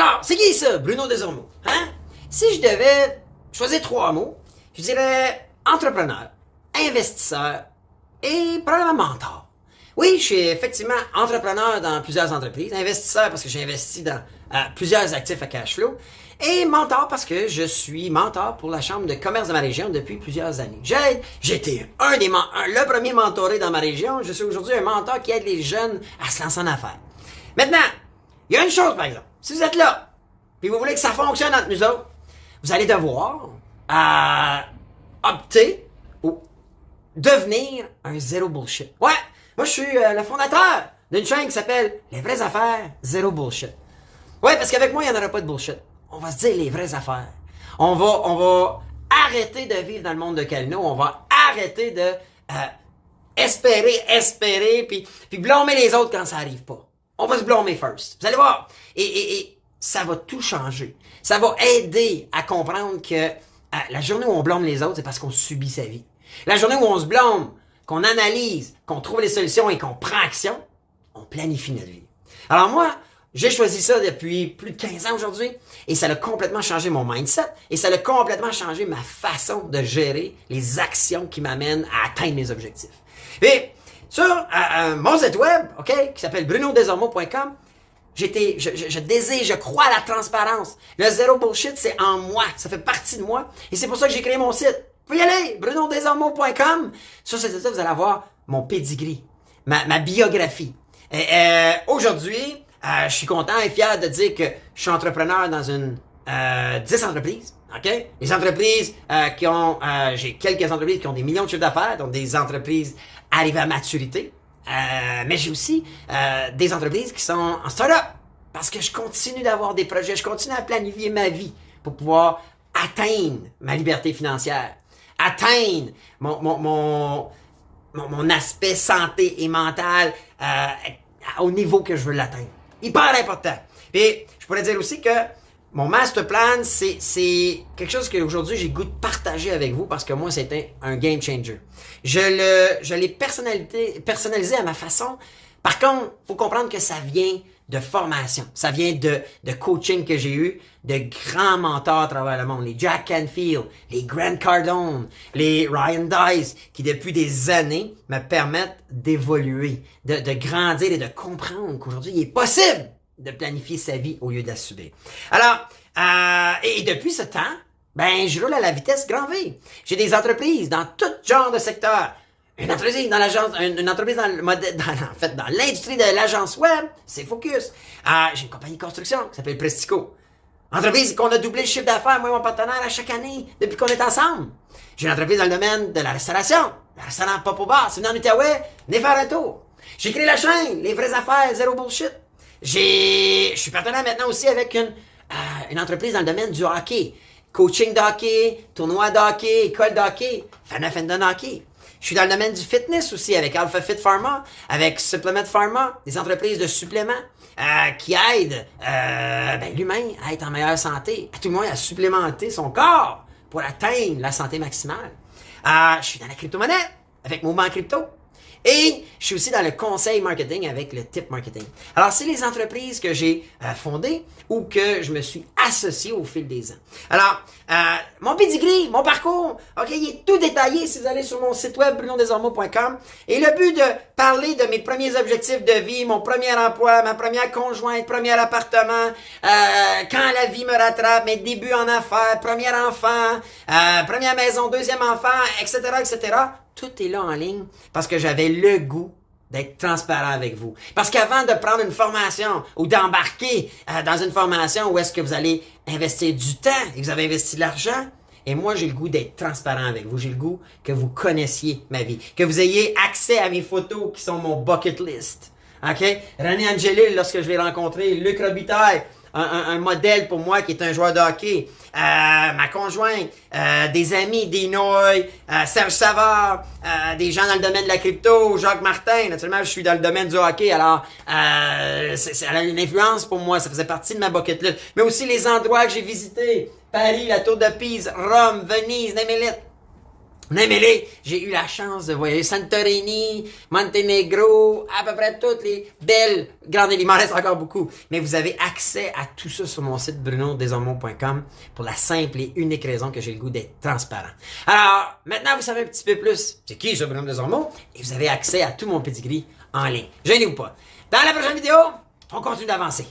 Alors, c'est qui ça, Bruno Desormeaux? Hein? Si je devais choisir 3 mots, je dirais entrepreneur, investisseur et probablement mentor. Oui, je suis effectivement entrepreneur dans plusieurs entreprises, investisseur parce que j'ai investi dans plusieurs actifs à cash flow, et mentor parce que je suis mentor pour la Chambre de commerce de ma région depuis plusieurs années. J'ai été le premier mentoré dans ma région. Je suis aujourd'hui un mentor qui aide les jeunes à se lancer en affaires. Maintenant, il y a une chose par exemple. Si vous êtes là, puis vous voulez que ça fonctionne entre nous autres, vous allez devoir opter ou devenir un zéro bullshit. Ouais, moi je suis le fondateur d'une chaîne qui s'appelle Les vraies affaires, zéro bullshit. Ouais, parce qu'avec moi, il n'y en aura pas de bullshit. On va se dire les vraies affaires. On va arrêter de vivre dans le monde de Calino. On va arrêter de espérer, puis blâmer les autres quand ça arrive pas. On va se blâmer first. Vous allez voir. Et ça va tout changer. Ça va aider à comprendre que la journée où on blâme les autres, c'est parce qu'on subit sa vie. La journée où on se blâme, qu'on analyse, qu'on trouve les solutions et qu'on prend action, on planifie notre vie. Alors moi, j'ai choisi ça depuis plus de 15 ans aujourd'hui et ça a complètement changé mon mindset et ça a complètement changé ma façon de gérer les actions qui m'amènent à atteindre mes objectifs. Et sur mon site web, qui s'appelle brunodesormeaux.com, je crois à la transparence. Le zéro bullshit, c'est en moi. Ça fait partie de moi. Et c'est pour ça que j'ai créé mon site. Vous pouvez y aller, brunodesormeaux.com. Sur ce site-là, vous allez avoir mon pedigree, ma biographie. Aujourd'hui, je suis content et fier de dire que je suis entrepreneur dans 10 entreprises. Les entreprises j'ai quelques entreprises qui ont des millions de chiffres d'affaires, donc des entreprises arrivées à maturité. Mais j'ai aussi des entreprises qui sont en start-up parce que je continue d'avoir des projets, je continue à planifier ma vie pour pouvoir atteindre ma liberté financière, atteindre mon aspect santé et mental au niveau que je veux l'atteindre. Hyper important. Et je pourrais dire aussi que mon master plan, c'est quelque chose que aujourd'hui j'ai le goût de partager avec vous parce que moi, c'était un game changer. Je l'ai personnalisé à ma façon. Par contre, faut comprendre que ça vient de formation. Ça vient de coaching que j'ai eu, de grands mentors à travers le monde. Les Jack Canfield, les Grant Cardone, les Ryan Dice, qui depuis des années me permettent d'évoluer, de grandir et de comprendre qu'aujourd'hui, il est possible de planifier sa vie au lieu de la subir. Alors, et depuis ce temps, je roule à la vitesse grand V. J'ai des entreprises dans tout genre de secteur. Une entreprise dans dans l'industrie de l'agence web, c'est Focus. J'ai une compagnie de construction qui s'appelle Prestico. Entreprise qu'on a doublé le chiffre d'affaires, moi et mon partenaire, à chaque année, depuis qu'on est ensemble. J'ai une entreprise dans le domaine de la restauration. Le restaurant Pop au bar. Si vous venez en Outaouais, venez faire un tour. J'ai créé la chaîne, Les vraies affaires, zéro bullshit. Je suis partenaire maintenant aussi avec une entreprise dans le domaine du hockey. Coaching de hockey, tournoi de hockey, école de hockey, Fendon hockey. Je suis dans le domaine du fitness aussi avec Alpha Fit Pharma, avec Supplement Pharma, des entreprises de suppléments qui aident l'humain à être en meilleure santé, à tout le monde à supplémenter son corps pour atteindre la santé maximale. Je suis dans la crypto-monnaie avec Mouvement Crypto. Et je suis aussi dans le conseil marketing avec le tip marketing. Alors, c'est les entreprises que j'ai fondées ou que je me suis associé au fil des ans. Alors, mon pedigree, mon parcours, il est tout détaillé si vous allez sur mon site web brunodesormeaux.com. Et le but de parler de mes premiers objectifs de vie, mon premier emploi, ma première conjointe, premier appartement, quand la vie me rattrape, mes débuts en affaires, premier enfant, première maison, deuxième enfant, etc., etc., tout est là en ligne parce que j'avais le goût d'être transparent avec vous. Parce qu'avant de prendre une formation ou d'embarquer dans une formation où est-ce que vous allez investir du temps et que vous avez investi de l'argent, et moi, j'ai le goût d'être transparent avec vous. J'ai le goût que vous connaissiez ma vie, que vous ayez accès à mes photos qui sont mon bucket list. René Angelil, lorsque je l'ai rencontré, Luc Robitaille, un modèle pour moi qui est un joueur de hockey, ma conjointe, des amis, des Noy, Serge Savard, des gens dans le domaine de la crypto, Jacques Martin. Naturellement, je suis dans le domaine du hockey, alors ça a une influence pour moi, ça faisait partie de ma bucket list. Mais aussi les endroits que j'ai visités, Paris, la Tour de Pise, Rome, Venise, Némélite. Aimez-les, j'ai eu la chance de voyager Santorini, Monténégro, à peu près toutes les belles grandes îles. Il m'en reste encore beaucoup. Mais vous avez accès à tout ça sur mon site brunodesormeaux.com pour la simple et unique raison que j'ai le goût d'être transparent. Alors, maintenant vous savez un petit peu plus c'est qui ce Bruno Desormeaux et vous avez accès à tout mon pedigree en ligne. Gênez-vous pas. Dans la prochaine vidéo, on continue d'avancer.